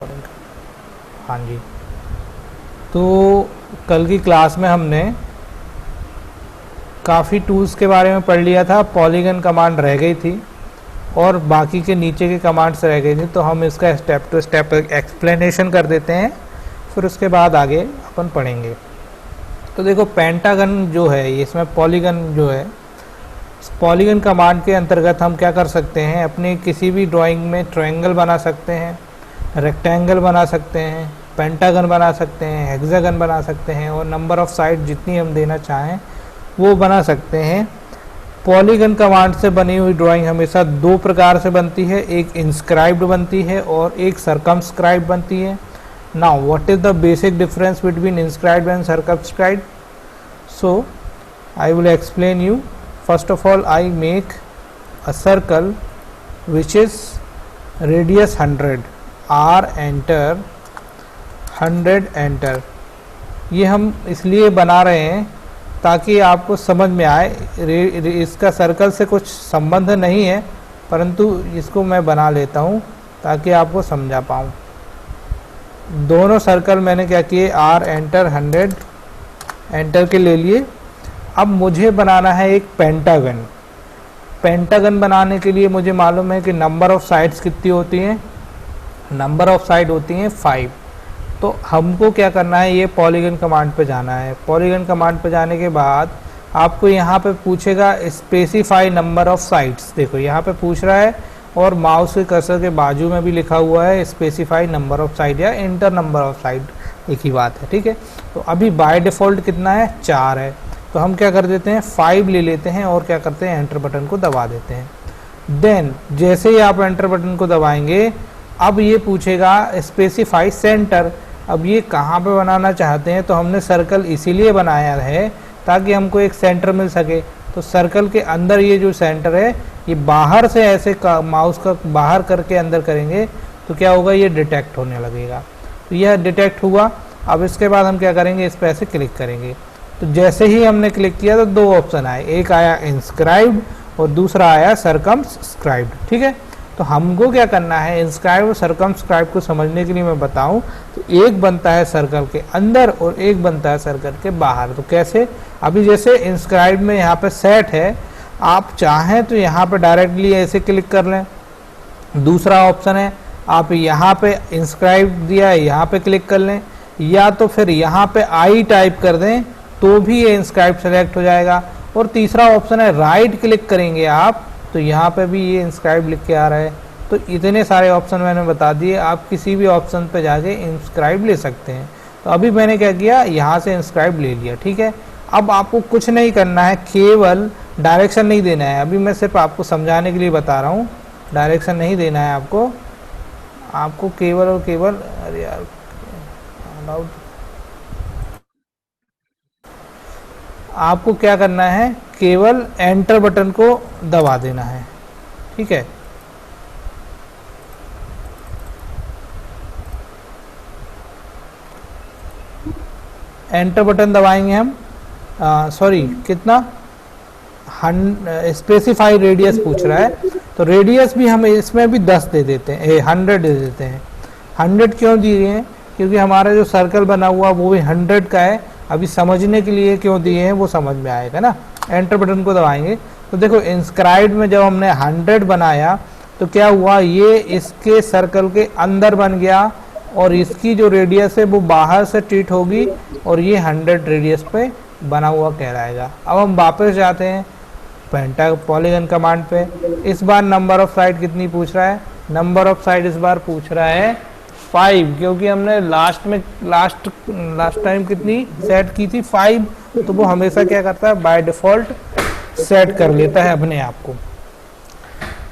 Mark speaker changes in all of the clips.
Speaker 1: हाँ जी। तो कल की क्लास में हमने काफ़ी टूल्स के बारे में पढ़ लिया था। पॉलीगन कमांड रह गई थी और बाकी के नीचे के कमांड्स रह गई थी, तो हम इसका स्टेप टू स्टेप एक्सप्लेनेशन कर देते हैं, फिर उसके बाद आगे अपन पढ़ेंगे। तो देखो, पेंटागन जो है, इसमें पॉलीगन जो है, पॉलीगन कमांड के अंतर्गत हम क्या कर सकते हैं, अपनी किसी भी ड्राइंग में ट्रायंगल बना सकते हैं, रेक्टेंगल बना सकते हैं, पेंटागन बना सकते हैं, हेक्सागन बना सकते हैं, और नंबर ऑफ साइड जितनी हम देना चाहें वो बना सकते हैं। पॉलीगन कमांड से बनी हुई ड्राइंग हमेशा दो प्रकार से बनती है, एक इंस्क्राइब्ड बनती है और एक सर्कमस्क्राइब्ड बनती है। Now what is the basic difference between inscribed and circumscribed? So I will explain you. First of all, I make a circle which is radius 100, R enter 100 enter. ये हम इसलिए बना रहे हैं ताकि आपको समझ में आए। इसका सर्कल से कुछ संबंध नहीं है, परंतु इसको मैं बना लेता हूँ ताकि आपको समझा पाऊँ। दोनों सर्कल मैंने क्या किए, R एंटर 100 एंटर के ले लिए। अब मुझे बनाना है एक पेंटागन। पेंटागन बनाने के लिए मुझे मालूम है कि नंबर ऑफ साइड्स कितनी होती हैं, नंबर ऑफ साइड होती हैं 5। तो हमको क्या करना है, ये पॉलीगन कमांड पे जाना है। पॉलीगन कमांड पे जाने के बाद आपको यहाँ पे पूछेगा स्पेसिफाई नंबर ऑफ साइड्स। देखो यहाँ पे पूछ रहा है और माउस के कर्सर के बाजू में भी लिखा हुआ है स्पेसिफाई नंबर ऑफ साइड या इंटर नंबर ऑफ साइड, एक ही बात है, ठीक है। तो अभी बाय डिफ़ॉल्ट कितना है, 4 है। तो हम क्या कर देते हैं, 5 ले लेते हैं और क्या करते हैं, एंटर बटन को दबा देते हैं। देन जैसे ही आप एंटर बटन को दबाएंगे, अब ये पूछेगा स्पेसिफाई सेंटर। अब ये कहाँ पे बनाना चाहते हैं, तो हमने सर्कल इसीलिए बनाया है ताकि हमको एक सेंटर मिल सके। तो सर्कल के अंदर ये जो सेंटर है, ये बाहर से ऐसे माउस का बाहर करके अंदर करेंगे तो क्या होगा, ये डिटेक्ट होने लगेगा। तो यह डिटेक्ट हुआ। अब इसके बाद हम क्या करेंगे, इस पर ऐसे क्लिक करेंगे। तो जैसे ही हमने क्लिक किया तो दो ऑप्शन आए, एक आया इंस्क्राइब्ड और दूसरा आया सर्कमस्क्राइब्ड, ठीक है। तो हमको क्या करना है, इंस्क्राइब्ड और सर्कमस्क्राइब्ड को समझने के लिए मैं बताऊं तो एक बनता है सर्कल के अंदर और एक बनता है सर्कल के बाहर। तो कैसे, अभी जैसे इंस्क्राइब्ड में यहाँ पे सेट है, आप चाहें तो यहाँ पे डायरेक्टली ऐसे क्लिक कर लें। दूसरा ऑप्शन है, आप यहाँ पे इंस्क्राइब्ड दिया है, यहाँ पे क्लिक कर लें, या तो फिर यहाँ पे आई टाइप कर दें तो भी ये इंस्क्राइब्ड सेलेक्ट हो जाएगा। और तीसरा ऑप्शन है, राइट क्लिक करेंगे आप तो यहाँ पे भी ये इंस्क्राइब लिख के आ रहा है। तो इतने सारे ऑप्शन मैंने बता दिए, आप किसी भी ऑप्शन पे जाके इंस्क्राइब ले सकते हैं। तो अभी मैंने क्या किया, यहाँ से इंस्क्राइब ले लिया, ठीक है। अब आपको कुछ नहीं करना है, केवल डायरेक्शन नहीं देना है। अभी मैं सिर्फ आपको समझाने के लिए बता रहा हूँ, डायरेक्शन नहीं देना है आपको केवल और केवल, अरे यार आपको क्या करना है, केवल एंटर बटन को दबा देना है, ठीक है। एंटर बटन दबाएंगे हम, सॉरी कितना, स्पेसिफाई रेडियस पूछ रहा है, तो रेडियस भी हम इसमें भी 10 दे देते हैं, 100 दे देते हैं। 100 क्यों दिए हैं, क्योंकि हमारा जो सर्कल बना हुआ वो भी 100 का है। अभी समझने के लिए क्यों दिए हैं वो समझ में आएगा ना। एंटर बटन को दबाएंगे तो देखो, इंस्क्राइब्ड में जब हमने 100 बनाया तो क्या हुआ, ये इसके सर्कल के अंदर बन गया और इसकी जो रेडियस है वो बाहर से ट्रीट होगी और ये 100 रेडियस पे बना हुआ कहलाएगा। अब हम वापस जाते हैं पॉलीगन कमांड पे। इस बार नंबर ऑफ साइड कितनी पूछ रहा है, नंबर ऑफ साइड इस बार पूछ रहा है 5, क्योंकि हमने लास्ट टाइम कितनी सेट की थी, 5। तो वो हमेशा क्या करता है, बाय डिफॉल्ट सेट कर लेता है अपने आप को।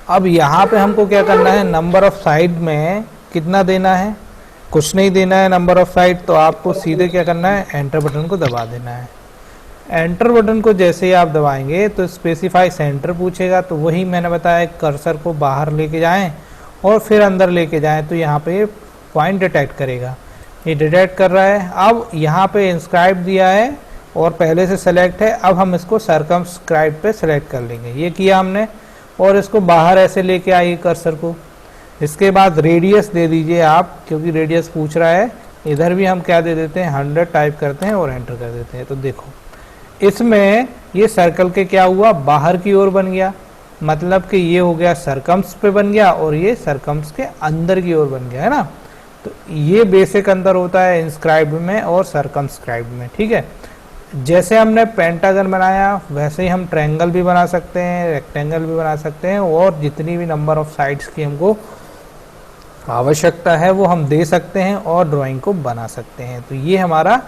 Speaker 1: अब यहाँ पे हमको क्या करना है, नंबर ऑफ साइड में कितना देना है, कुछ नहीं देना है नंबर ऑफ साइड। तो आपको सीधे क्या करना है, एंटर बटन को दबा देना है। एंटर बटन को जैसे ही आप दबाएंगे तो स्पेसिफाई सेंटर पूछेगा। तो वही मैंने बताया, कर्सर को बाहर लेके जाएं और फिर अंदर लेके जाएं तो यहाँ पे पॉइंट डिटेक्ट करेगा। ये डिटेक्ट कर रहा है। अब यहाँ पे इंस्क्राइब दिया है और पहले से सेलेक्ट है, अब हम इसको सर्कमस्क्राइब पे सेलेक्ट कर लेंगे। ये किया हमने और इसको बाहर ऐसे लेके आइए कर्सर को। इसके बाद रेडियस दे दीजिए आप, क्योंकि रेडियस पूछ रहा है। इधर भी हम क्या दे देते हैं, 100 टाइप करते हैं और एंटर कर देते हैं। तो देखो इसमें ये सर्कल के क्या हुआ, बाहर की ओर बन गया, मतलब कि ये हो गया सरकम्स पे बन गया और ये सरकम्स के अंदर की ओर बन गया, है ना। तो ये बेसिक अंतर होता है इंस्क्राइब्ड में और सरकमस्क्राइब्ड में, ठीक है। जैसे हमने पेंटागन बनाया वैसे ही हम ट्रायंगल भी बना सकते हैं, रेक्टेंगल भी बना सकते हैं, और जितनी भी नंबर ऑफ साइड्स की हमको आवश्यकता है वो हम दे सकते हैं और ड्राइंग को बना सकते हैं। तो ये हमारा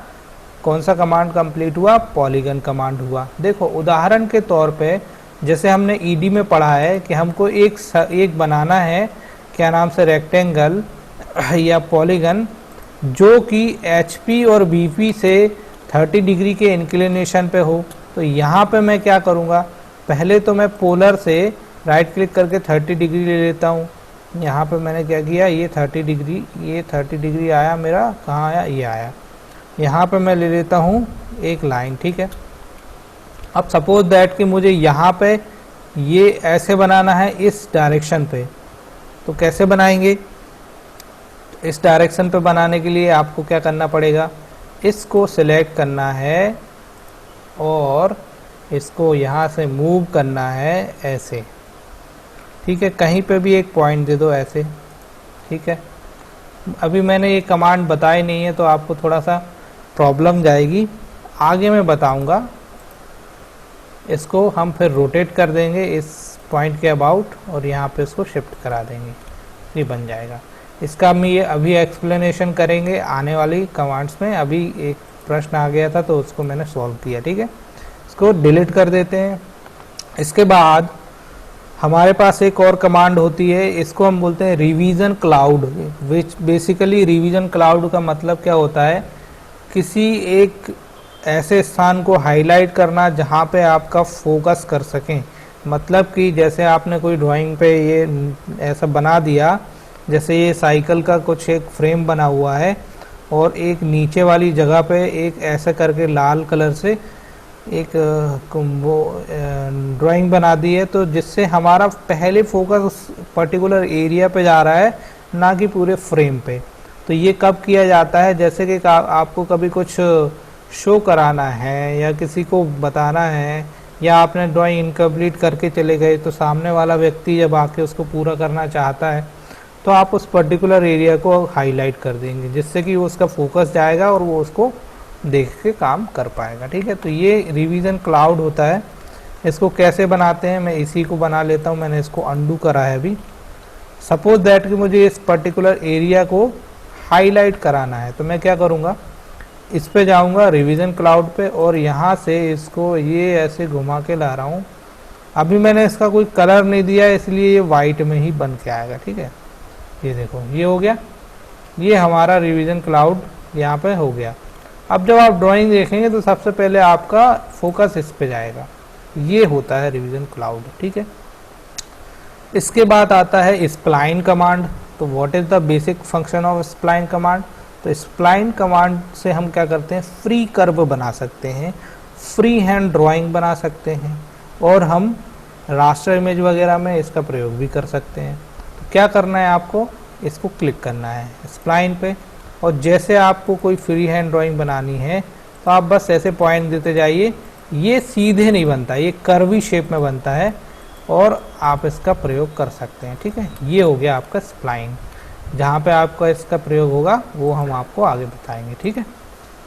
Speaker 1: कौन सा कमांड कंप्लीट हुआ, पॉलीगन कमांड हुआ। देखो उदाहरण के तौर पे जैसे हमने ईडी में पढ़ा है कि हमको एक बनाना है, क्या नाम से, रेक्टेंगल या पॉलीगन, जो कि एचपी और बीपी से 30 डिग्री के इंक्लिनेशन पे हो। तो यहाँ पे मैं क्या करूँगा, पहले तो मैं पोलर से राइट क्लिक करके 30 डिग्री ले लेता हूँ। यहाँ पे मैंने क्या किया, ये 30 डिग्री आया मेरा, कहाँ आया, ये आया। यहाँ पे मैं ले लेता हूँ एक लाइन, ठीक है। अब सपोज दैट कि मुझे यहाँ पे ये ऐसे बनाना है इस डायरेक्शन पे, तो कैसे बनाएंगे, इस डायरेक्शन पे बनाने के लिए आपको क्या करना पड़ेगा, इसको सिलेक्ट करना है और इसको यहाँ से मूव करना है ऐसे, ठीक है। कहीं पे भी एक पॉइंट दे दो ऐसे, ठीक है। अभी मैंने ये कमांड बताई नहीं है तो आपको थोड़ा सा प्रॉब्लम जाएगी, आगे मैं बताऊंगा। इसको हम फिर रोटेट कर देंगे इस पॉइंट के अबाउट और यहाँ पे इसको शिफ्ट करा देंगे, ये बन जाएगा। इसका हम ये अभी एक्सप्लेनेशन करेंगे आने वाली कमांड्स में। अभी एक प्रश्न आ गया था तो उसको मैंने सॉल्व किया, ठीक है। इसको डिलीट कर देते हैं। इसके बाद हमारे पास एक और कमांड होती है, इसको हम बोलते हैं revision cloud. Which basically revision cloud का मतलब क्या होता है, किसी एक ऐसे स्थान को हाईलाइट करना जहाँ पे आपका फोकस कर सकें। मतलब कि जैसे आपने कोई ड्राइंग पे ये ऐसा बना दिया, जैसे ये साइकिल का कुछ एक फ्रेम बना हुआ है और एक नीचे वाली जगह पे एक ऐसा करके लाल कलर से एक वो ड्राइंग बना दी है, तो जिससे हमारा पहले फोकस उस पर्टिकुलर एरिया पे जा रहा है, ना कि पूरे फ्रेम पे। तो ये कब किया जाता है, जैसे कि आपको कभी कुछ शो कराना है या किसी को बताना है, या आपने ड्राइंग इनकम्प्लीट करके चले गए तो सामने वाला व्यक्ति जब आके उसको पूरा करना चाहता है तो आप उस पर्टिकुलर एरिया को हाईलाइट कर देंगे, जिससे कि उसका फोकस जाएगा और वो उसको देख के काम कर पाएगा, ठीक है। तो ये रिवीजन क्लाउड होता है। इसको कैसे बनाते हैं, मैं इसी को बना लेता हूँ, मैंने इसको अंडू करा है अभी। सपोज दैट कि मुझे इस पर्टिकुलर एरिया को हाईलाइट कराना है, तो मैं क्या करूँगा, इस पे जाऊँगा रिवीजन क्लाउड पे और यहाँ से इसको ये ऐसे घुमा के ला रहा हूँ। अभी मैंने इसका कोई कलर नहीं दिया इसलिए ये वाइट में ही बन के आएगा, ठीक है। ये देखो ये हो गया, ये हमारा रिवीजन क्लाउड यहाँ पे हो गया। अब जब आप ड्राइंग देखेंगे तो सबसे पहले आपका फोकस इस पे जाएगा, ये होता है रिवीजन क्लाउड, ठीक है। इसके बाद आता है स्प्लाइन कमांड। तो what is the basic function of spline command, तो स्प्लाइन कमांड से हम क्या करते हैं, फ्री कर्व बना सकते हैं, फ्री हैंड ड्राइंग बना सकते हैं और हम रास्टर इमेज वगैरह में इसका प्रयोग भी कर सकते हैं। तो क्या करना है, आपको इसको क्लिक करना है स्प्लाइन पे और जैसे आपको कोई फ्री हैंड ड्राइंग बनानी है तो आप बस ऐसे पॉइंट देते जाइए। ये सीधे नहीं बनता, ये कर्वी शेप में बनता है और आप इसका प्रयोग कर सकते हैं, ठीक है। ये हो गया आपका स्प्लाइन। जहाँ पे आपका इसका प्रयोग होगा वो हम आपको आगे बताएंगे, ठीक है।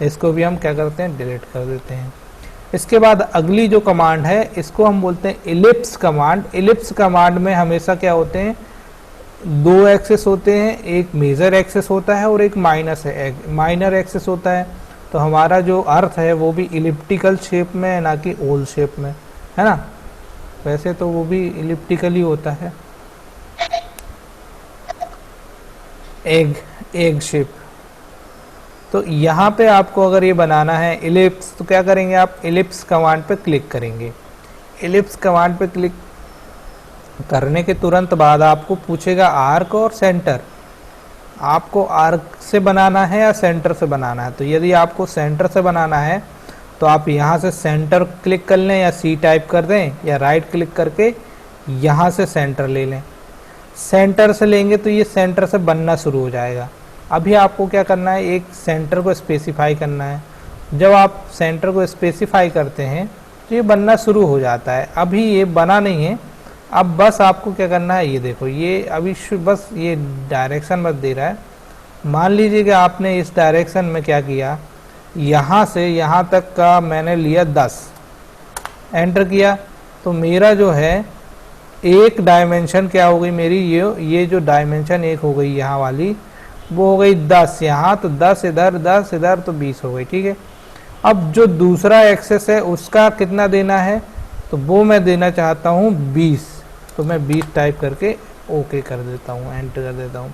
Speaker 1: इसको भी हम क्या करते हैं, डिलीट कर देते हैं। इसके बाद अगली जो कमांड है इसको हम बोलते हैं इलिप्स कमांड। इलिप्स कमांड में हमेशा क्या होते हैं, दो एक्सेस होते हैं, एक मेजर एक्सेस होता है और एक माइनर एक्सेस होता है। तो हमारा जो अर्थ है वो भी इलिप्टिकल शेप में है, ना कि ओवल शेप में, है ना। वैसे तो वो भी इलिप्टिकल ही होता है, एग शेप। तो यहाँ पे आपको अगर ये बनाना है इलिप्स, तो क्या करेंगे आप, इलिप्स कमांड पे क्लिक करेंगे। इलिप्स कमांड पे क्लिक करने के तुरंत बाद आपको पूछेगा आर्क और सेंटर, आपको आर्क से बनाना है या सेंटर से बनाना है। तो यदि आपको सेंटर से बनाना है तो आप यहाँ से सेंटर क्लिक कर लें या सी टाइप कर दें, या राइट क्लिक करके यहाँ से सेंटर ले लें। सेंटर से लेंगे तो ये सेंटर से बनना शुरू हो जाएगा। अभी आपको क्या करना है, एक सेंटर को स्पेसिफाई करना है। जब आप सेंटर को स्पेसिफाई करते हैं तो ये बनना शुरू हो जाता है। अभी ये बना नहीं है, अब बस आपको क्या करना है, ये देखो ये अभी बस ये डायरेक्शन बस दे रहा है। मान लीजिए कि आपने इस डायरेक्शन में क्या किया, यहाँ से यहाँ तक का मैंने लिया 10, एंटर किया, तो मेरा जो है एक डायमेंशन क्या हो गई मेरी, ये जो डायमेंशन एक हो गई यहाँ वाली, वो हो गई 10 यहाँ, तो 10 इधर 10 इधर, तो 20 हो गई। ठीक है, अब जो दूसरा एक्सेस है उसका कितना देना है, तो वो मैं देना चाहता हूँ 20, तो मैं 20 टाइप करके ओके कर देता हूँ, एंटर कर देता हूँ।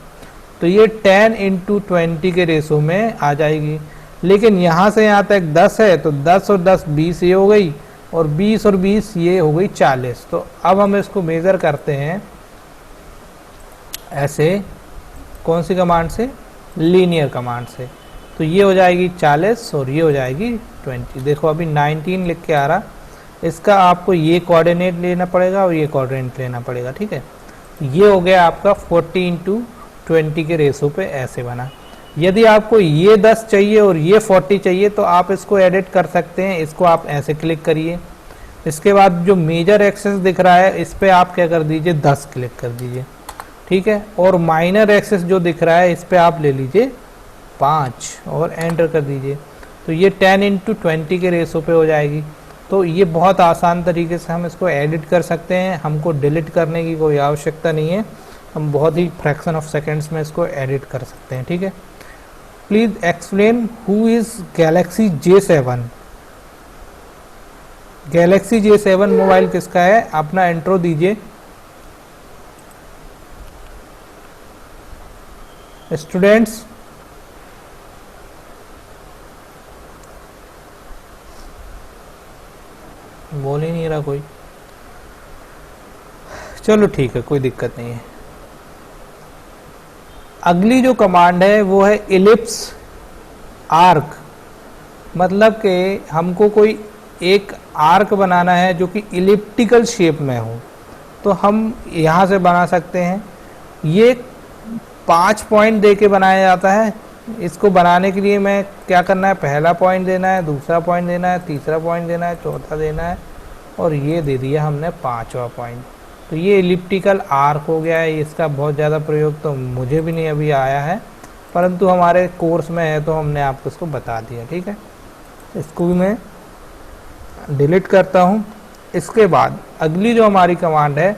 Speaker 1: तो ये 10:20 के रेशो में आ जाएगी। लेकिन यहाँ से यहाँ तक 10 है, तो 10 और 10 20 ये हो गई, और 20 और 20 ये हो गई 40। तो अब हम इसको मेज़र करते हैं ऐसे, कौन सी कमांड से, लीनियर कमांड से। तो ये हो जाएगी 40 और ये हो जाएगी 20। देखो अभी 19 लिख के आ रहा, इसका आपको ये कोऑर्डिनेट लेना पड़ेगा और ये कोऑर्डिनेट लेना पड़ेगा। ठीक है, ये हो गया आपका 40:20 के रेशो पे ऐसे बना। यदि आपको ये 10 चाहिए और ये 40 चाहिए तो आप इसको एडिट कर सकते हैं। इसको आप ऐसे क्लिक करिए, इसके बाद जो मेजर एक्सेस दिख रहा है इस पे आप क्या कर दीजिए, 10 क्लिक कर दीजिए। ठीक है, और माइनर एक्सेस जो दिख रहा है इस पे आप ले लीजिए 5 और एंटर कर दीजिए। तो ये 10:20 के रेशो पे हो जाएगी। तो ये बहुत आसान तरीके से हम इसको एडिट कर सकते हैं, हमको डिलीट करने की कोई आवश्यकता नहीं है, हम बहुत ही फ्रैक्शन ऑफ सेकेंड्स में इसको एडिट कर सकते हैं। ठीक है, please explain who is Galaxy J7। Galaxy J7 mobile किसका है, अपना इंट्रो दीजिए। स्टूडेंट्स, बोल ही नहीं रहा कोई। चलो ठीक है, कोई दिक्कत नहीं है। अगली जो कमांड है वो है इलिप्स आर्क, मतलब कि हमको कोई एक आर्क बनाना है जो कि इलिप्टिकल शेप में हो, तो हम यहाँ से बना सकते हैं। ये 5 पॉइंट दे के बनाया जाता है। इसको बनाने के लिए मैं क्या करना है, पहला पॉइंट देना है, दूसरा पॉइंट देना है, तीसरा पॉइंट देना है, चौथा देना है, और ये दे दिया हमने 5वां पॉइंट। तो ये इलिप्टिकल आर्क हो गया है। इसका बहुत ज़्यादा प्रयोग तो मुझे भी नहीं अभी आया है, परंतु हमारे कोर्स में है तो हमने आपको इसको बता दिया। ठीक है, इसको भी मैं डिलीट करता हूँ। इसके बाद अगली जो हमारी कमांड है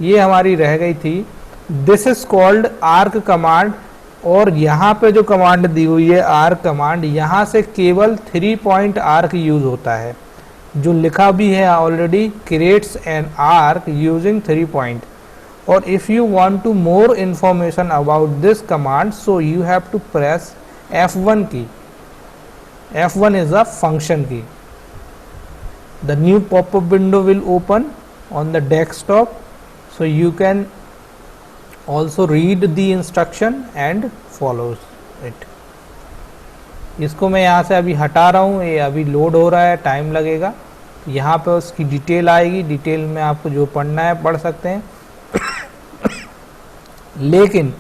Speaker 1: ये हमारी रह गई थी, this is called arc command. और यहाँ पे जो कमांड दी हुई है आर्क कमांड, यहाँ से केवल 3 पॉइंट आर्क यूज होता है, जो लिखा भी है already, creates an arc using 3 point. और if you want to more information about this command, so you have to press F1 key. F1 is a function key. The new pop-up window will open on the desktop, so you can also read the instruction and follow it. इसको मैं यहाँ से अभी हटा रहा हूँ, ये अभी लोड हो रहा है, टाइम लगेगा। यहाँ पे उसकी डिटेल आएगी, डिटेल में आपको जो पढ़ना है पढ़ सकते हैं। लेकिन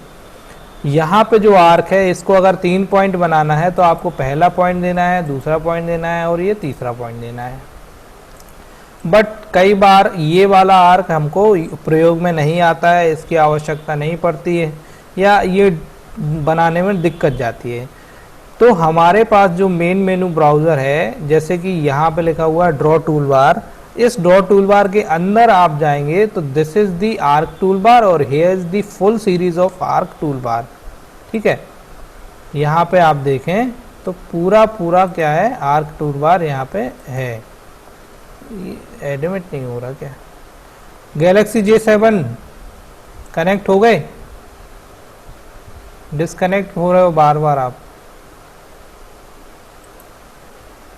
Speaker 1: यहाँ पे जो आर्क है इसको अगर 3 पॉइंट बनाना है तो आपको पहला पॉइंट देना है, दूसरा पॉइंट देना है और ये तीसरा पॉइंट देना है। बट कई बार ये वाला आर्क हमको प्रयोग में नहीं आता है, इसकी आवश्यकता नहीं पड़ती है, या ये बनाने में दिक्कत जाती है। तो हमारे पास जो मेन मेनू ब्राउज़र है, जैसे कि यहाँ पे लिखा हुआ है ड्रॉ टूल बार, इस ड्रॉ टूल बार के अंदर आप जाएंगे तो this is the arc tool bar और here is the full series of arc tool bar. ठीक है, यहाँ पे आप देखें तो पूरा क्या है, आर्क टूल बार यहाँ पे है। एडमिट नहीं हो रहा क्या? गैलेक्सी J7 कनेक्ट हो गए? डिस्कनेक्ट हो रहे हो बार बार आप।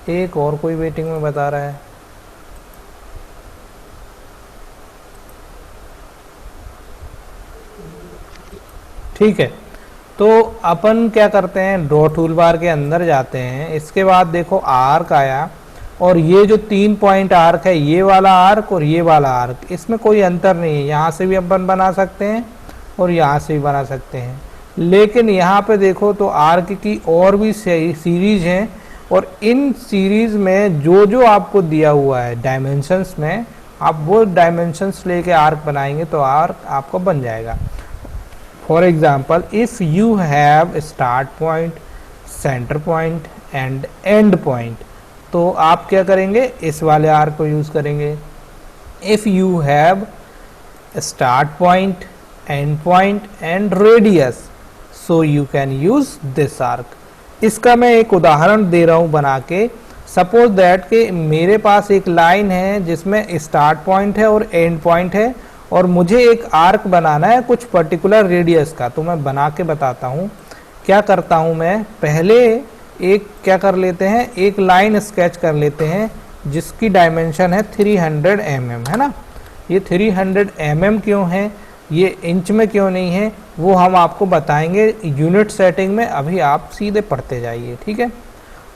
Speaker 1: एक और कोई वेटिंग में बता रहा है। ठीक है, तो अपन क्या करते हैं, ड्रॉ टूल बार के अंदर जाते हैं। इसके बाद देखो आर्क आया, और ये जो 3 पॉइंट आर्क है, ये वाला आर्क और ये वाला आर्क, इसमें कोई अंतर नहीं है। यहाँ से भी अपन बना सकते हैं और यहाँ से भी बना सकते हैं। लेकिन यहाँ पे देखो तो आर्क की और भी सीरीज हैं, और इन सीरीज में जो जो आपको दिया हुआ है डायमेंशंस में, आप वो डायमेंशंस लेके आर्क बनाएंगे तो आर्क आपका बन जाएगा। For example, if you have start point, centre point and and point, तो आप क्या करेंगे, इस वाले आर्क को यूज करेंगे। If you have start point, and point and radius, so you can use this arc. इसका मैं एक उदाहरण दे रहा हूं बना के। सपोज दैट कि मेरे पास एक लाइन है जिसमें स्टार्ट पॉइंट है और एंड पॉइंट है, और मुझे एक आर्क बनाना है कुछ पर्टिकुलर रेडियस का। तो मैं बना के बताता हूं। क्या करता हूं मैं, पहले एक क्या कर लेते हैं, एक लाइन स्केच कर लेते हैं जिसकी डायमेंशन है 300 mm, है ना। ये 300 mm क्यों है, ये इंच में क्यों नहीं है, वो हम आपको बताएंगे यूनिट सेटिंग में। अभी आप सीधे पढ़ते जाइए, ठीक है।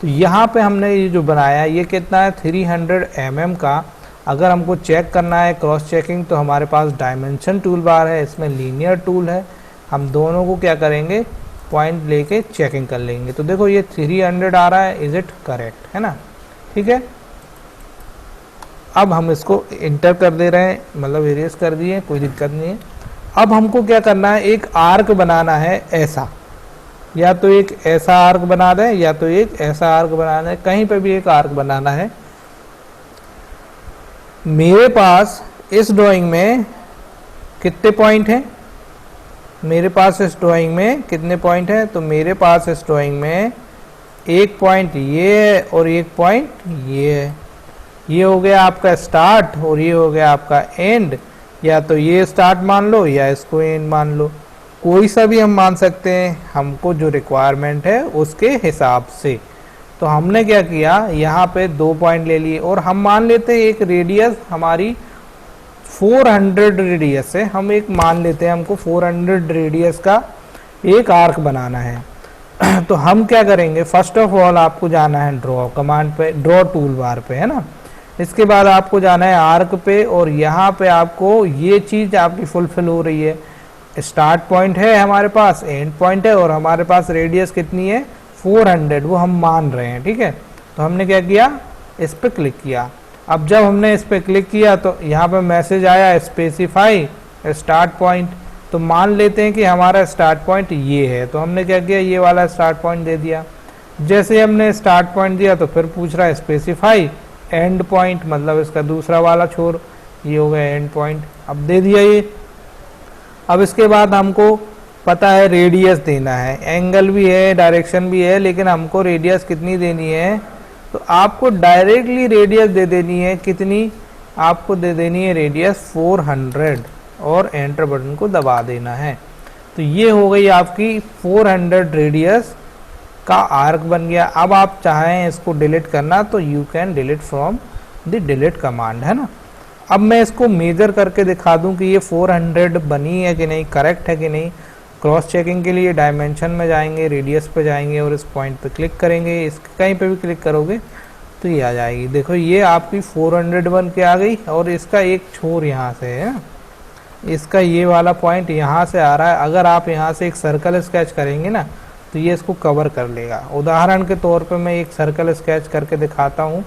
Speaker 1: तो यहाँ पे हमने ये जो बनाया ये कितना है, 300 mm का। अगर हमको चेक करना है क्रॉस चेकिंग, तो हमारे पास डायमेंशन टूल बार है, इसमें लीनियर टूल है। हम दोनों को क्या करेंगे, पॉइंट लेके चेकिंग कर लेंगे। तो देखो ये 300 आ रहा है, इज इट करेक्ट, है ना, ठीक है। अब हम इसको इंटर कर दे रहे हैं, मतलब इरेज कर दिए, कोई दिक्कत नहीं है। अब हमको क्या करना है, एक आर्क बनाना है ऐसा, या तो एक ऐसा आर्क बना दें या तो एक ऐसा आर्क बनाना है, कहीं पे भी एक आर्क बनाना है। मेरे पास इस ड्राइंग में कितने पॉइंट हैं, मेरे पास इस ड्राइंग में कितने पॉइंट हैं, तो मेरे पास इस ड्राइंग में एक पॉइंट ये है और एक पॉइंट ये है। ये हो गया आपका स्टार्ट और ये हो गया आपका एंड। या तो ये स्टार्ट मान लो या इसको एंड मान लो, कोई सा भी हम मान सकते हैं, हमको जो रिक्वायरमेंट है उसके हिसाब से। तो हमने क्या किया, यहाँ पे 2 पॉइंट ले लिए, और हम मान लेते हैं एक रेडियस हमारी 400 रेडियस है। हम एक मान लेते हैं हमको 400 रेडियस का एक आर्क बनाना है। तो हम क्या करेंगे, फर्स्ट ऑफ ऑल आपको जाना है ड्रॉ कमांड पे, ड्रॉ टूल बार पे, है ना। इसके बाद आपको जाना है आर्क पे, और यहाँ पे आपको ये चीज आपकी फुलफिल हो रही है। स्टार्ट पॉइंट है हमारे पास, एंड पॉइंट है, और हमारे पास रेडियस कितनी है 400, वो हम मान रहे हैं, ठीक है। तो हमने क्या किया, इस पे क्लिक किया। अब जब हमने इस पे क्लिक किया तो यहाँ पे मैसेज आया स्पेसिफाई स्टार्ट पॉइंट। तो मान लेते हैं कि हमारा स्टार्ट पॉइंट ये है, तो हमने क्या किया, ये वाला स्टार्ट पॉइंट दे दिया। जैसे हमने स्टार्ट पॉइंट दिया तो फिर पूछ रहा है स्पेसिफाई एंड पॉइंट, मतलब इसका दूसरा वाला छोर, ये हो गया एंड पॉइंट। अब दे दिया ये। अब इसके बाद हमको पता है रेडियस देना है, एंगल भी है, डायरेक्शन भी है, लेकिन हमको रेडियस कितनी देनी है, तो आपको डायरेक्टली रेडियस दे देनी है कितनी, आपको दे देनी है रेडियस 400, और एंटर बटन को दबा देना है। तो ये हो गई आपकी 400 रेडियस का आर्क बन गया। अब आप चाहें इसको डिलीट करना तो you can delete from the delete command, है ना। अब मैं इसको मेजर करके दिखा दूं कि ये 400 बनी है कि नहीं, करेक्ट है कि नहीं। क्रॉस चेकिंग के लिए डायमेंशन में जाएंगे, रेडियस पे जाएंगे और इस पॉइंट पे क्लिक करेंगे। इस कहीं पे भी क्लिक करोगे तो ये आ जाएगी। देखो ये आपकी 400 बन के आ गई, और इसका एक छोर यहाँ से है, इसका ये वाला पॉइंट यहाँ से आ रहा है। अगर आप यहाँ से एक सर्कल स्केच करेंगे ना तो ये इसको कवर कर लेगा। उदाहरण के तौर पे मैं एक सर्कल स्केच करके दिखाता हूँ,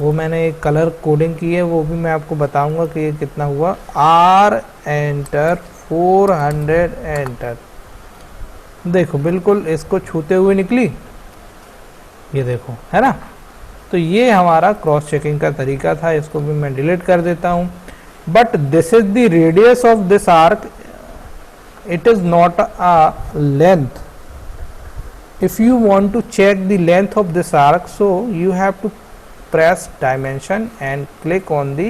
Speaker 1: वो मैंने एक कलर कोडिंग की है, वो भी मैं आपको बताऊंगा कि ये कितना हुआ। आर एंटर 400 एंटर, देखो बिल्कुल इसको छूते हुए निकली, ये देखो, है ना। तो ये हमारा क्रॉस चेकिंग का तरीका था। इसको भी मैं डिलीट कर देता हूँ। But this is the radius of this arc, it is not a length. If you want to check the length of this arc, so you have to press dimension and click on the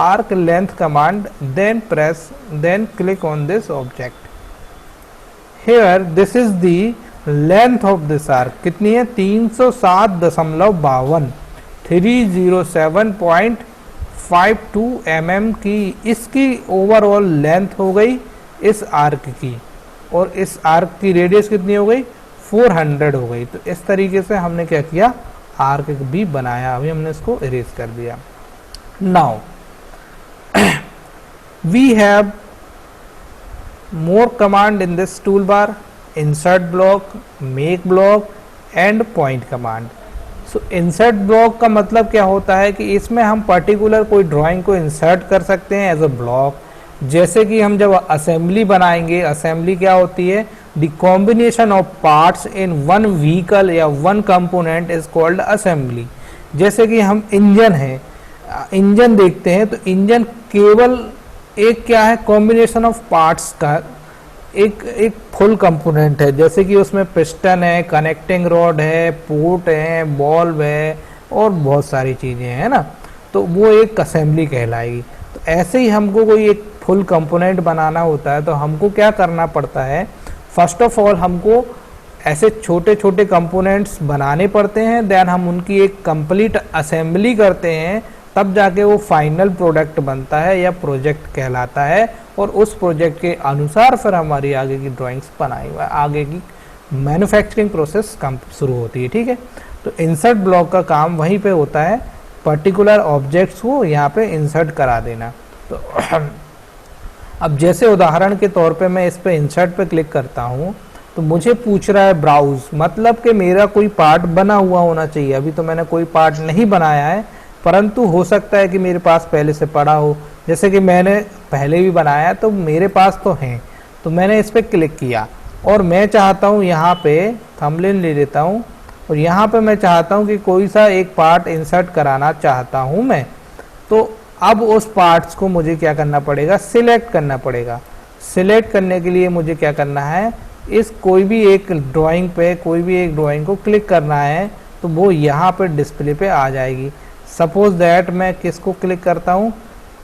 Speaker 1: arc length command, then click on this object. Here this is the length of this arc, कितनी है 307.52, 307.52 mm की इसकी overall length हो गई इस arc की, और इस आर्क की रेडियस कितनी हो गई 400 हो गई। तो इस तरीके से हमने क्या किया, आर्क भी बनाया। अभी हमने इसको इरेज कर दिया। Now we have more command in this toolbar, insert block, make block and point command. So insert block का मतलब क्या होता है कि इसमें हम पर्टिकुलर कोई ड्राइंग को इंसर्ट कर सकते हैं एज अ ब्लॉक। जैसे कि हम जब असेंबली बनाएंगे, असेंबली क्या होती है, the combination of parts in one vehicle या one component is called assembly. जैसे कि हम इंजन है, इंजन देखते हैं तो इंजन केवल एक क्या है, कॉम्बिनेशन ऑफ पार्ट्स का एक फुल कंपोनेंट है। जैसे कि उसमें पिस्टन है, कनेक्टिंग रॉड है, पोर्ट है, बॉल्व है और बहुत सारी चीज़ें हैं ना, तो वो एक असेंबली कहलाएगी। तो ऐसे ही हमको कोई एक फुल कंपोनेंट बनाना होता है तो हमको क्या करना पड़ता है, फर्स्ट ऑफ ऑल हमको ऐसे छोटे छोटे कंपोनेंट्स बनाने पड़ते हैं, देन हम उनकी एक कंप्लीट असेंबली करते हैं, तब जाके वो फाइनल प्रोडक्ट बनता है या प्रोजेक्ट कहलाता है। और उस प्रोजेक्ट के अनुसार फिर हमारी आगे की ड्राइंग्स बनाई, आगे की मैन्युफैक्चरिंग प्रोसेस काम शुरू होती है। ठीक है, तो इंसर्ट ब्लॉक का काम वहीं पे होता है, पर्टिकुलर ऑब्जेक्ट्स को यहाँ पे इंसर्ट करा देना। तो अब जैसे उदाहरण के तौर पे मैं इस पे इंसर्ट पे क्लिक करता हूँ तो मुझे पूछ रहा है ब्राउज, मतलब कि मेरा कोई पार्ट बना हुआ होना चाहिए। अभी तो मैंने कोई पार्ट नहीं बनाया है, परंतु हो सकता है कि मेरे पास पहले से पड़ा हो, जैसे कि मैंने पहले भी बनाया तो मेरे पास तो हैं। तो मैंने इस पर क्लिक किया और मैं चाहता हूँ यहाँ पे थंबनेल ले लेता हूँ और यहाँ पे मैं चाहता हूँ कि कोई सा एक पार्ट इंसर्ट कराना चाहता हूँ मैं। तो अब उस पार्ट्स को मुझे क्या करना पड़ेगा, सिलेक्ट करना पड़ेगा। सिलेक्ट करने के लिए मुझे क्या करना है, इस कोई भी एक ड्राइंग पे कोई भी एक ड्राइंग को क्लिक करना है तो वो यहाँ पे डिस्प्ले पे आ जाएगी। सपोज दैट मैं किसको क्लिक करता हूँ,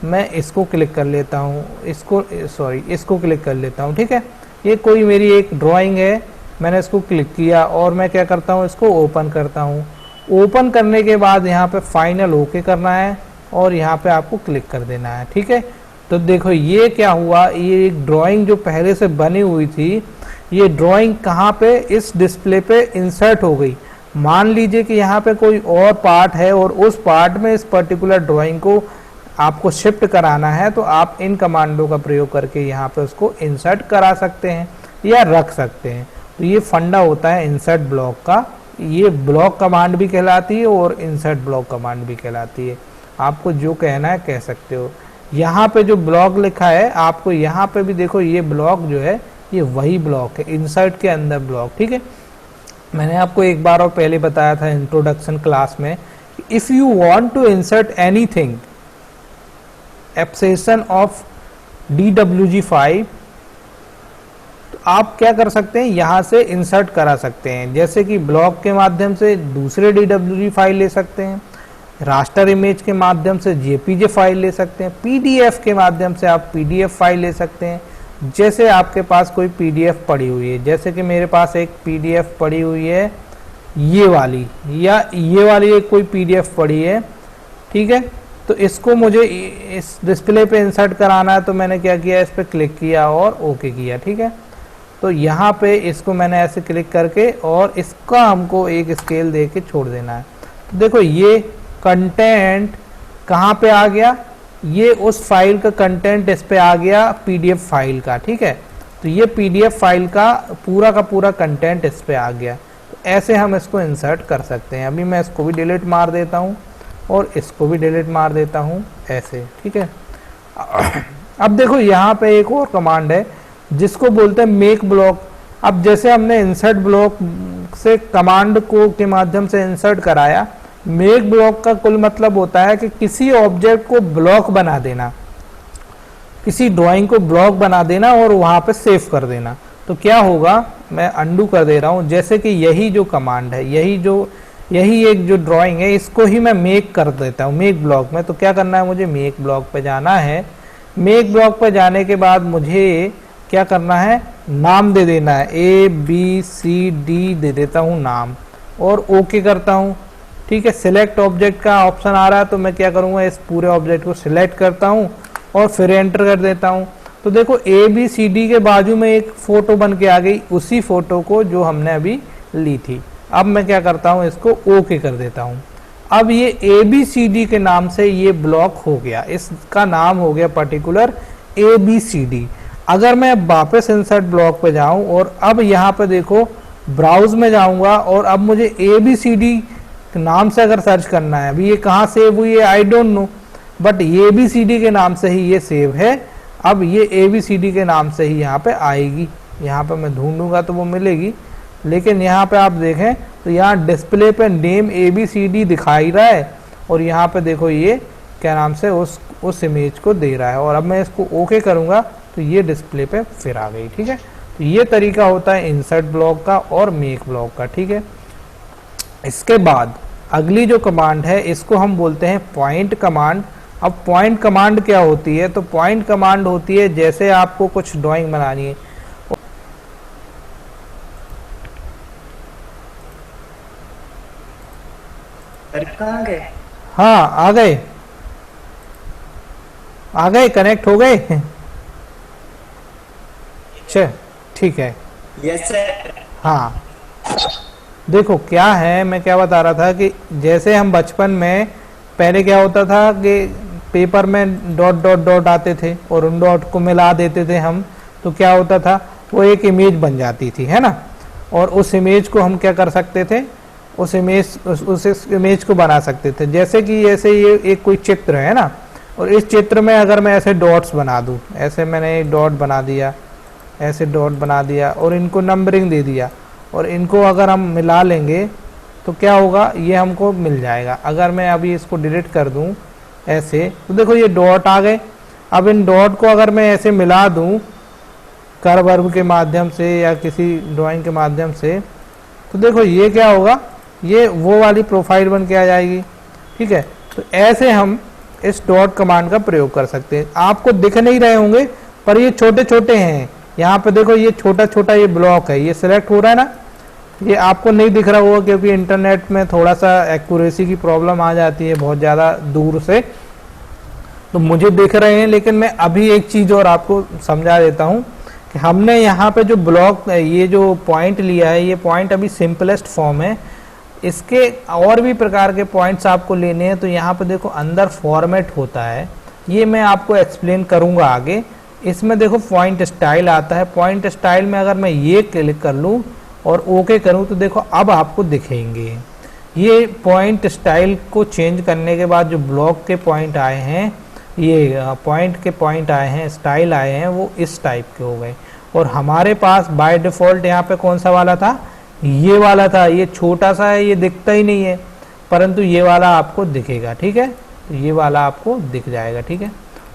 Speaker 1: मैं इसको क्लिक कर लेता हूँ, इसको क्लिक कर लेता हूँ। ठीक है, ये कोई मेरी एक ड्राइंग है, मैंने इसको क्लिक किया और मैं क्या करता हूँ, इसको ओपन करता हूँ। ओपन करने के बाद यहाँ पे फाइनल ओके करना है और यहाँ पे आपको क्लिक कर देना है। ठीक है, तो देखो ये क्या हुआ, ये एक ड्राइंग जो पहले से बनी हुई थी, ये ड्राइंग कहाँ पे, इस डिस्प्ले पे इंसर्ट हो गई। मान लीजिए कि यहाँ पे कोई और पार्ट है और उस पार्ट में इस पर्टिकुलर ड्राइंग को आपको शिफ्ट कराना है, तो आप इन कमांडों का प्रयोग करके यहाँ पे उसको इंसर्ट करा सकते हैं या रख सकते हैं। तो ये फंडा होता है इंसर्ट ब्लॉक का। ये ब्लॉक कमांड भी कहलाती है और इंसर्ट ब्लॉक कमांड भी कहलाती है। आपको जो कहना है कह सकते हो। यहाँ पे जो ब्लॉक लिखा है, आपको यहाँ पे भी देखो, ये ब्लॉक जो है ये वही ब्लॉक है, इंसर्ट के अंदर ब्लॉक। ठीक है, मैंने आपको एक बार और पहले बताया था इंट्रोडक्शन क्लास में, if you want to insert anything obsession of DWG5, तो आप क्या कर सकते हैं, यहाँ से इंसर्ट करा सकते हैं। जैसे कि ब्लॉक के माध्यम से दूसरे DWG फाइल ले सकते हैं, रास्टर इमेज के माध्यम से JPG फाइल ले सकते हैं, PDF के माध्यम से आप PDF फाइल ले सकते हैं। जैसे आपके पास कोई PDF पड़ी हुई है, जैसे कि मेरे पास एक PDF पड़ी हुई है ये वाली, या ये वाली एक कोई PDF पड़ी है। ठीक है, तो इसको मुझे इस डिस्प्ले पे इंसर्ट कराना है, तो मैंने क्या किया, इस पर क्लिक किया और ओके किया। ठीक है, तो यहाँ पे इसको मैंने ऐसे क्लिक करके और इसका हमको एक स्केल दे के छोड़ देना है। तो देखो ये कंटेंट कहाँ पे आ गया, ये उस फाइल का कंटेंट इस पे आ गया, PDF फाइल का। ठीक है, तो ये PDF फाइल का पूरा कंटेंट इस पे आ गया। तो ऐसे हम इसको इंसर्ट कर सकते हैं। अभी मैं इसको भी डिलीट मार देता हूँ और इसको भी डिलीट मार देता हूँ ऐसे। ठीक है, अब देखो यहाँ पे एक और कमांड है जिसको बोलते हैं मेक ब्लॉक। अब जैसे हमने इंसर्ट ब्लॉक से कमांड को के माध्यम से इंसर्ट कराया, मेक ब्लॉक का कुल मतलब होता है कि किसी ऑब्जेक्ट को ब्लॉक बना देना, किसी ड्राइंग को ब्लॉक बना देना और वहां पे सेव कर देना। तो क्या होगा, मैं अंडू कर दे रहा हूं। जैसे कि यही जो कमांड है, यही एक जो ड्राइंग है, इसको ही मैं मेक कर देता हूं मेक ब्लॉक में। तो क्या करना है, मुझे मेक ब्लॉक पे जाना है। मेक ब्लॉक पे जाने के बाद मुझे क्या करना है, नाम दे देना है, ABCD दे देता हूं नाम और ओके करता हूं। ठीक है, सिलेक्ट ऑब्जेक्ट का ऑप्शन आ रहा है, तो मैं क्या करूंगा, इस पूरे ऑब्जेक्ट को सिलेक्ट करता हूं और फिर एंटर कर देता हूं। तो देखो ABCD के बाजू में एक फोटो बन के आ गई, उसी फोटो को जो हमने अभी ली थी। अब मैं क्या करता हूं, इसको ओके कर देता हूं। अब ये ABCD के नाम से ये ब्लॉक हो गया, इसका नाम हो गया पर्टिकुलर ABCD। अगर मैं वापस इंसर्ट ब्लॉक पे जाऊं और अब यहाँ पे देखो ब्राउज में जाऊंगा और अब मुझे ABCD नाम से अगर सर्च करना है, अभी ये कहाँ सेव हुई है I don't know, but ABCD के नाम से ही ये सेव है। अब ये ABCD के नाम से ही यहाँ पे आएगी, यहाँ पे मैं ढूंढूंगा तो वो मिलेगी। लेकिन यहाँ पे आप देखें तो यहाँ डिस्प्ले पे नेम ABCD दिखाई रहा है और यहाँ पे देखो ये क्या नाम से उस इमेज को दे रहा है। और अब मैं इसको ओके करूँगा तो ये डिस्प्ले पे फिर आ गई। ठीक है, तो ये तरीका होता है इंसर्ट ब्लॉक का और मेक ब्लॉक का। ठीक है, इसके बाद अगली जो कमांड है इसको हम बोलते हैं पॉइंट कमांड। अब पॉइंट कमांड क्या होती है? तो पॉइंट कमांड होती है जैसे आपको कुछ ड्राइंग बनानी है,
Speaker 2: कहाँ गए?
Speaker 1: हाँ आ गए कनेक्ट हो गए। अच्छा ठीक है,
Speaker 2: यस सर।
Speaker 1: हाँ देखो क्या है, मैं क्या बता रहा था कि जैसे हम बचपन में पहले क्या होता था कि पेपर में डॉट डॉट डॉट आते थे और उन डॉट को मिला देते थे हम, तो क्या होता था वो एक इमेज बन जाती थी, है ना। और उस इमेज को हम क्या कर सकते थे, उस इमेज को बना सकते थे। जैसे कि ये एक कोई चित्र है ना, और इस चित्र में अगर मैं ऐसे डॉट्स बना दूं, ऐसे मैंने एक डॉट बना दिया, ऐसे डॉट बना दिया और इनको नंबरिंग दे दिया और इनको अगर हम मिला लेंगे तो क्या होगा, ये हमको मिल जाएगा। अगर मैं अभी इसको डिलीट कर दूं ऐसे, तो देखो ये डॉट आ गए। अब इन डॉट को अगर मैं ऐसे मिला दूं कर्व के माध्यम से या किसी ड्राइंग के माध्यम से, तो देखो ये क्या होगा, ये वो वाली प्रोफाइल बन के आ जाएगी। ठीक है, तो ऐसे हम इस डॉट कमांड का प्रयोग कर सकते हैं। आपको दिख नहीं रहे होंगे पर ये छोटे छोटे हैं। यहाँ पे देखो ये छोटा छोटा ये ब्लॉक है, ये सिलेक्ट हो रहा है ना, ये आपको नहीं दिख रहा होगा क्योंकि इंटरनेट में थोड़ा सा एक्यूरेसी की प्रॉब्लम आ जाती है बहुत ज़्यादा दूर से, तो मुझे दिख रहे हैं। लेकिन मैं अभी एक चीज़ और आपको समझा देता हूँ कि हमने यहाँ पे जो ब्लॉक, ये जो पॉइंट लिया है, ये पॉइंट अभी सिंपलेस्ट फॉर्म है। इसके और भी प्रकार के पॉइंट्स आपको लेने हैं तो यहाँ पे देखो अंदर फॉर्मेट होता है, ये मैं आपको एक्सप्लेन करूँगा आगे। इसमें देखो पॉइंट स्टाइल आता है, पॉइंट स्टाइल में अगर मैं ये क्लिक कर लूँ और ओके करूँ तो देखो अब आपको दिखेंगे ये पॉइंट स्टाइल को चेंज करने के बाद जो ब्लॉक के पॉइंट आए हैं, ये पॉइंट के पॉइंट आए हैं, स्टाइल आए हैं, वो इस टाइप के हो गए। और हमारे पास बाय डिफ़ॉल्ट यहाँ पे कौन सा वाला था, ये वाला था। ये छोटा सा है, ये दिखता ही नहीं है, परंतु ये वाला आपको दिखेगा। ठीक है, तो ये वाला आपको दिख जाएगा। ठीक है,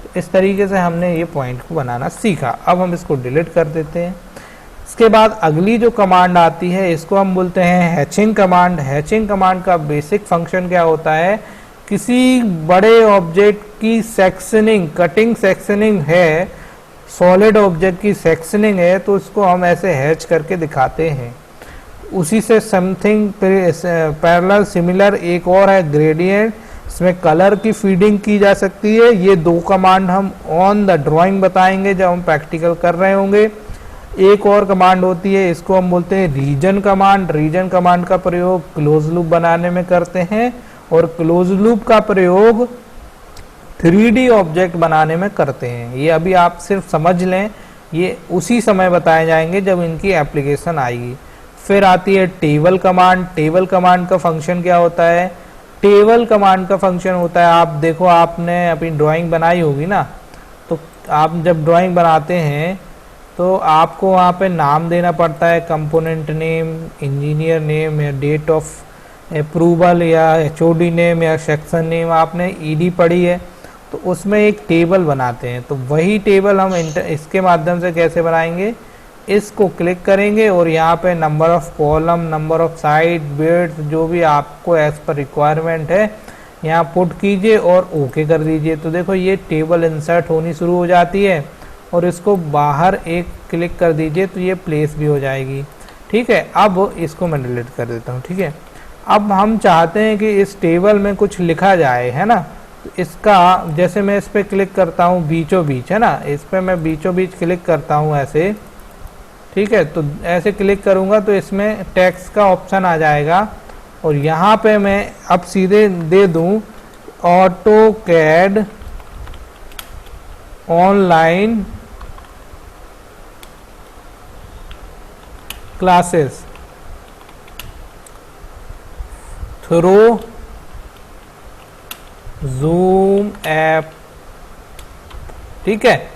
Speaker 1: तो इस तरीके से हमने ये पॉइंट को बनाना सीखा। अब हम इसको डिलीट कर देते हैं। इसके बाद अगली जो कमांड आती है इसको हम बोलते हैं हैचिंग कमांड। हैचिंग कमांड का बेसिक फंक्शन क्या होता है, किसी बड़े ऑब्जेक्ट की सेक्शनिंग, कटिंग सेक्शनिंग है, सॉलिड ऑब्जेक्ट की सेक्शनिंग है, तो उसको हम ऐसे हैच करके दिखाते हैं। उसी से समथिंग पैरेलल सिमिलर एक और है ग्रेडियंट, इसमें कलर की फीडिंग की जा सकती है। ये दो कमांड हम ऑन द ड्राइंग बताएंगे जब हम प्रैक्टिकल कर रहे होंगे। एक और कमांड होती है, इसको हम बोलते हैं रीजन कमांड। रीजन कमांड का प्रयोग क्लोज लूप बनाने में करते हैं और क्लोज लूप का प्रयोग 3D ऑब्जेक्ट बनाने में करते हैं। ये अभी आप सिर्फ समझ लें, ये उसी समय बताए जाएंगे जब इनकी एप्लीकेशन आएगी। फिर आती है टेबल कमांड। टेबल कमांड का फंक्शन क्या होता है, टेबल कमांड का फंक्शन होता है, आप देखो आपने अपनी ड्राइंग बनाई होगी ना, तो आप जब ड्राइंग बनाते हैं तो आपको वहाँ पे नाम देना पड़ता है, कंपोनेंट नेम, इंजीनियर नेम या डेट ऑफ अप्रूवल या HOD नेम या सेक्शन नेम। आपने ED पढ़ी है तो उसमें एक टेबल बनाते हैं, तो वही टेबल हम इसके माध्यम से कैसे बनाएंगे, इसको क्लिक करेंगे और यहाँ पे number of column, number of side, width, जो भी आपको एज पर रिक्वायरमेंट है यहाँ पुट कीजिए और ओके कर दीजिए। तो देखो ये टेबल इंसर्ट होनी शुरू हो जाती है और इसको बाहर एक क्लिक कर दीजिए तो ये प्लेस भी हो जाएगी। ठीक है, अब इसको मैं डिलीट कर देता हूँ। ठीक है, अब हम चाहते हैं कि इस टेबल में कुछ लिखा जाए, है ना, तो इसका जैसे मैं इस पर क्लिक करता हूँ बीचों बीच, है ना, इस पर मैं बीचों बीच क्लिक करता हूँ ऐसे। ठीक है, तो ऐसे क्लिक करूँगा तो इसमें टेक्स्ट का ऑप्शन आ जाएगा और यहाँ पे मैं अब सीधे दे दूँ AutoCAD online classes through zoom app. ठीक है,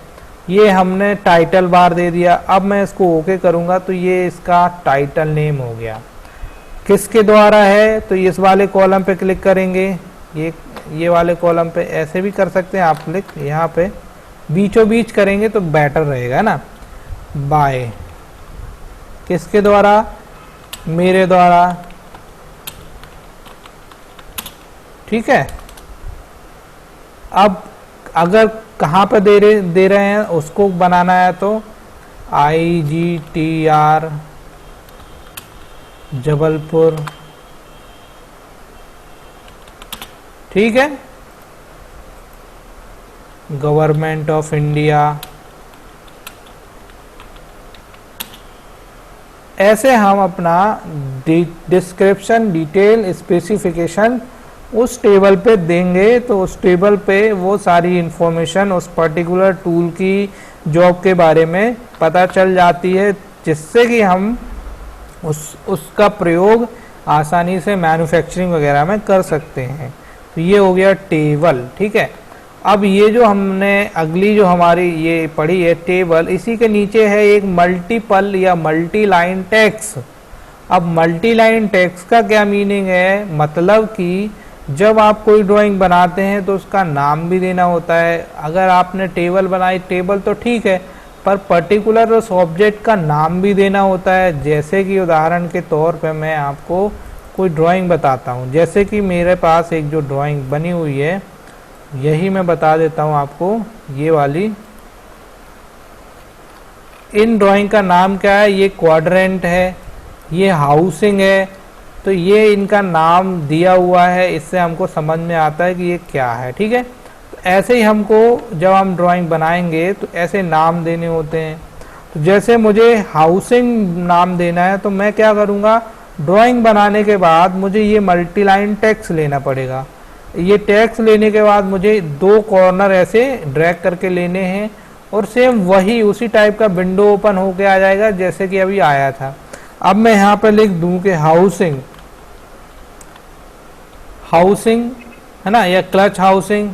Speaker 1: ये हमने टाइटल बार दे दिया। अब मैं इसको ओके करूंगा तो ये इसका टाइटल नेम हो गया। किसके द्वारा है, तो इस वाले कॉलम पे क्लिक करेंगे, ये वाले कॉलम पे ऐसे भी कर सकते हैं आप क्लिक, यहाँ पे बीचों बीच करेंगे तो बेटर रहेगा ना। बाय किसके द्वारा, मेरे द्वारा। ठीक है, अब अगर कहाँ पे दे रहे हैं उसको बनाना है तो IGTR जबलपुर। ठीक है, गवर्नमेंट ऑफ इंडिया। ऐसे हम अपना डिस्क्रिप्शन, डिटेल, स्पेसिफिकेशन उस टेबल पे देंगे तो उस टेबल पे वो सारी इंफॉर्मेशन उस पर्टिकुलर टूल की जॉब के बारे में पता चल जाती है, जिससे कि हम उसका प्रयोग आसानी से मैन्युफैक्चरिंग वगैरह में कर सकते हैं। तो ये हो गया टेबल। ठीक है, अब ये जो हमने अगली जो हमारी ये पढ़ी है टेबल, इसी के नीचे है एक मल्टीपल या मल्टी लाइन टेक्स्ट। अब मल्टी लाइन टेक्स्ट का क्या मीनिंग है, मतलब कि जब आप कोई ड्राइंग बनाते हैं तो उसका नाम भी देना होता है। अगर आपने टेबल बनाई, टेबल तो ठीक है, पर पर्टिकुलर उस ऑब्जेक्ट का नाम भी देना होता है। जैसे कि उदाहरण के तौर पे मैं आपको कोई ड्राइंग बताता हूँ, जैसे कि मेरे पास एक जो ड्राइंग बनी हुई है, यही मैं बता देता हूँ आपको, ये वाली। इन ड्राइंग का नाम क्या है, ये क्वाड्रेंट है, ये हाउसिंग है। तो ये इनका नाम दिया हुआ है, इससे हमको समझ में आता है कि ये क्या है। ठीक है, तो ऐसे ही हमको जब हम ड्राइंग बनाएंगे तो ऐसे नाम देने होते हैं। तो जैसे मुझे हाउसिंग नाम देना है तो मैं क्या करूँगा, ड्राइंग बनाने के बाद मुझे ये मल्टी लाइन टेक्स्ट लेना पड़ेगा। ये टेक्स्ट लेने के बाद मुझे दो कॉर्नर ऐसे ड्रैग करके लेने हैं और सेम वही उसी टाइप का विंडो ओपन होके आ जाएगा जैसे कि अभी आया था। अब मैं यहाँ पर लिख दूं कि हाउसिंग, हाउसिंग है ना, या क्लच हाउसिंग,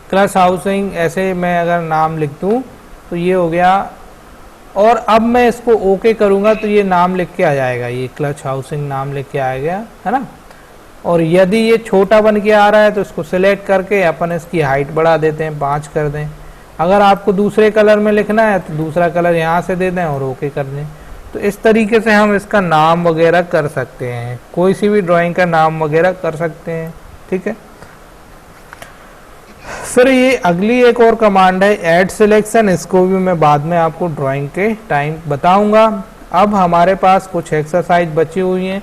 Speaker 1: क्लच हाउसिंग, ऐसे मैं अगर नाम लिख दूं तो ये हो गया। और अब मैं इसको ओके करूंगा तो ये नाम लिख के आ जाएगा, ये क्लच हाउसिंग नाम लिख के आ गया है ना। और यदि ये छोटा बन के आ रहा है तो इसको सिलेक्ट करके अपन इसकी हाइट बढ़ा देते हैं, 5 कर दें। अगर आपको दूसरे कलर में लिखना है तो दूसरा कलर यहाँ से दे दें और ओके कर दें। तो इस तरीके से हम इसका नाम वगैरह कर सकते हैं, कोई सी भी ड्राइंग का नाम वगैरह कर सकते हैं। ठीक है, फिर ये अगली एक और कमांड है ऐड सिलेक्शन, इसको भी मैं बाद में आपको ड्राइंग के टाइम बताऊंगा। अब हमारे पास कुछ एक्सरसाइज बची हुई हैं,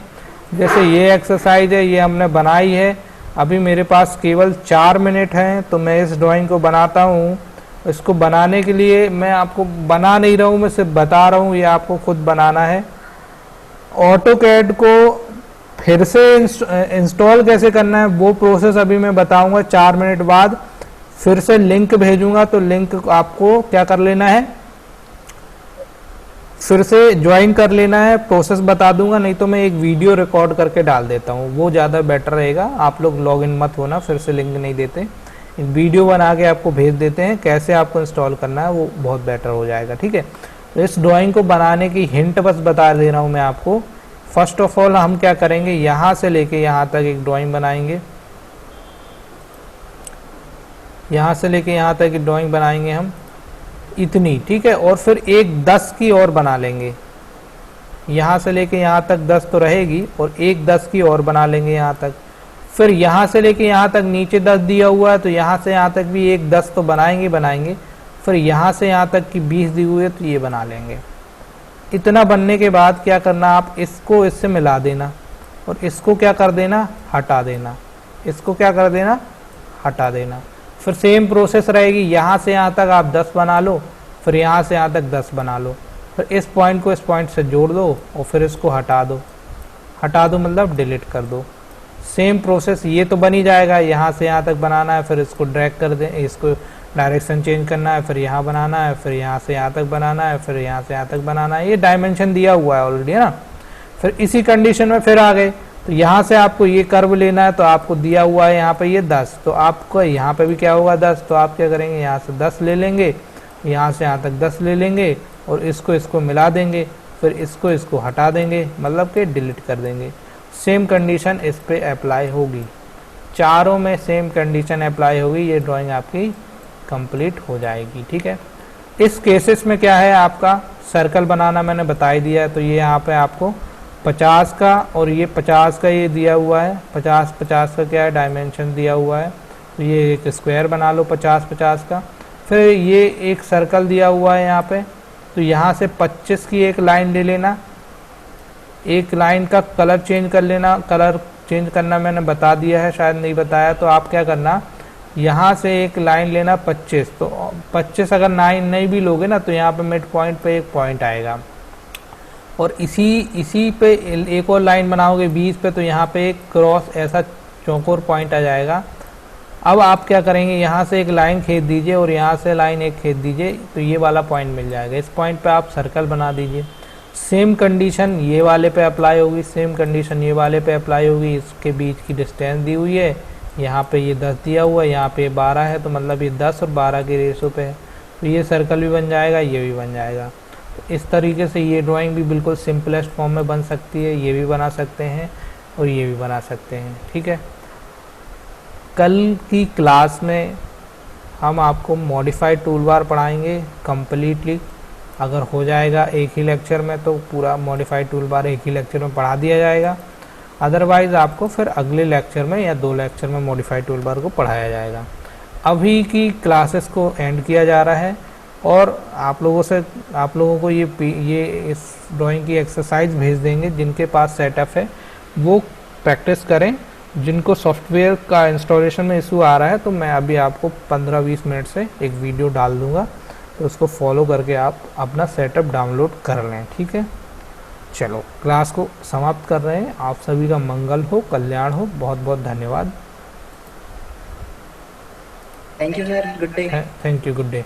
Speaker 1: जैसे ये एक्सरसाइज है, ये हमने बनाई है। अभी मेरे पास केवल 4 मिनट हैं तो मैं इस ड्राइंग को बनाता हूँ। इसको बनाने के लिए मैं आपको बना नहीं रहा हूँ, मैं सिर्फ बता रहा हूँ, ये आपको खुद बनाना है। ऑटोकैड को फिर से इंस्टॉल कैसे करना है वो प्रोसेस अभी मैं बताऊंगा 4 मिनट बाद। फिर से लिंक भेजूंगा तो लिंक आपको क्या कर लेना है, फिर से ज्वाइन कर लेना है। प्रोसेस बता दूंगा, नहीं तो मैं एक वीडियो रिकॉर्ड करके डाल देता हूँ, वो ज़्यादा बेटर रहेगा। आप लोग लॉगिन मत होना, फिर से लिंक नहीं देते, एक वीडियो बना के आपको भेज देते हैं कैसे आपको इंस्टॉल करना है, वो बहुत बेटर हो जाएगा। ठीक है, तो इस ड्राइंग को बनाने की हिंट बस बता दे रहा हूँ मैं आपको। फर्स्ट ऑफ ऑल हम क्या करेंगे, यहाँ से लेके यहाँ तक एक ड्राइंग बनाएंगे, यहाँ से लेके यहाँ तक एक ड्राइंग बनाएंगे हम इतनी। ठीक है, और फिर एक 10 की और बना लेंगे, यहाँ से लेके यहाँ तक 10 तो रहेगी, और एक 10 की और बना लेंगे यहाँ तक। फिर यहाँ से लेके यहाँ तक नीचे 10 दिया हुआ है तो यहाँ से यहाँ तक भी एक 10 तो बनाएंगे। फिर यहाँ से यहाँ तक की 20 दी हुई है तो ये बना लेंगे। इतना बनने के बाद क्या करना, आप इसको इससे मिला देना और इसको क्या कर देना, हटा देना, इसको क्या कर देना, हटा देना। फिर सेम प्रोसेस रहेगी, यहाँ से यहाँ तक आप 10 बना लो, फिर यहाँ से यहाँ तक 10 बना लो, फिर इस पॉइंट को इस पॉइंट से जोड़ दो और फिर इसको हटा दो। हटा दो मतलब डिलीट कर दो। सेम प्रोसेस ये तो बन ही जाएगा, यहाँ से यहाँ तक बनाना है, फिर इसको ड्रैग कर दें, इसको डायरेक्शन चेंज करना है, फिर यहाँ बनाना है, फिर यहाँ से यहाँ तक बनाना है, फिर यहाँ से यहाँ तक बनाना है, ये डायमेंशन दिया हुआ है ऑलरेडी, है ना। फिर इसी कंडीशन में फिर आ गए, तो यहाँ से आपको ये कर्व लेना है, तो आपको दिया हुआ है यहाँ पे ये 10, तो आपको यहाँ पे भी क्या होगा 10, तो आप क्या करेंगे यहाँ से 10 ले लेंगे, यहाँ से यहाँ तक 10 ले लेंगे और इसको मिला देंगे, फिर इसको हटा देंगे, मतलब कि डिलीट कर देंगे। सेम कंडीशन इस पे अप्लाई होगी, चारों में सेम कंडीशन अप्लाई होगी, ये ड्राइंग आपकी कंप्लीट हो जाएगी। ठीक है, इस केसेस में क्या है, आपका सर्कल बनाना मैंने बता ही दिया है, तो ये यहाँ पे आपको 50 का और ये 50 का ये दिया हुआ है, 50 का क्या है डायमेंशन दिया हुआ है, तो ये एक स्क्वायर बना लो 50 का। फिर ये एक सर्कल दिया हुआ है यहाँ पे, तो यहाँ से 25 की एक लाइन ले लेना, एक लाइन का कलर चेंज कर लेना, कलर चेंज करना मैंने बता दिया है, शायद नहीं बताया, तो आप क्या करना, यहाँ से एक लाइन लेना 25, तो 25 अगर नहीं भी लोगे ना, तो यहाँ पे मिड पॉइंट पे एक पॉइंट आएगा, और इसी पे एक और लाइन बनाओगे 20 पे, तो यहाँ पे एक क्रॉस ऐसा चौकोर पॉइंट आ जाएगा। अब आप क्या करेंगे, यहाँ से एक लाइन खींच दीजिए और यहाँ से लाइन एक खींच दीजिए, तो ये वाला पॉइंट मिल जाएगा। इस पॉइंट पे आप सर्कल बना दीजिए। सेम कंडीशन ये वाले पे अप्लाई होगी, सेम कंडीशन ये वाले पे अप्लाई होगी। इसके बीच की डिस्टेंस दी हुई है, यहाँ पे ये 10 दिया हुआ है, यहाँ पे 12 है, तो मतलब ये 10 और 12 के रेशो पे है, तो ये सर्कल भी बन जाएगा, ये भी बन जाएगा। तो इस तरीके से ये ड्राइंग भी बिल्कुल सिंपलेस्ट फॉर्म में बन सकती है, ये भी बना सकते हैं और ये भी बना सकते हैं। ठीक है, कल की क्लास में हम आपको मॉडिफाइड टूलबार पढ़ाएंगे कम्प्लीटली। अगर हो जाएगा एक ही लेक्चर में, तो पूरा मॉडिफाइड टूलबार एक ही लेक्चर में पढ़ा दिया जाएगा, अदरवाइज़ आपको फिर अगले लेक्चर में या 2 लेक्चर में मॉडिफाइड टूलबार को पढ़ाया जाएगा। अभी की क्लासेस को एंड किया जा रहा है और आप लोगों को ये इस ड्राइंग की एक्सरसाइज भेज देंगे। जिनके पास सेटअप है वो प्रैक्टिस करें, जिनको सॉफ्टवेयर का इंस्टॉलेशन में इशू आ रहा है, तो मैं अभी आपको 15-20 मिनट से एक वीडियो डाल दूंगा, तो उसको फॉलो करके आप अपना सेटअप डाउनलोड कर लें। ठीक है, चलो क्लास को समाप्त कर रहे हैं। आप सभी का मंगल हो, कल्याण हो। बहुत बहुत धन्यवाद।
Speaker 2: Thank you sir, good day.
Speaker 1: Thank you, good day.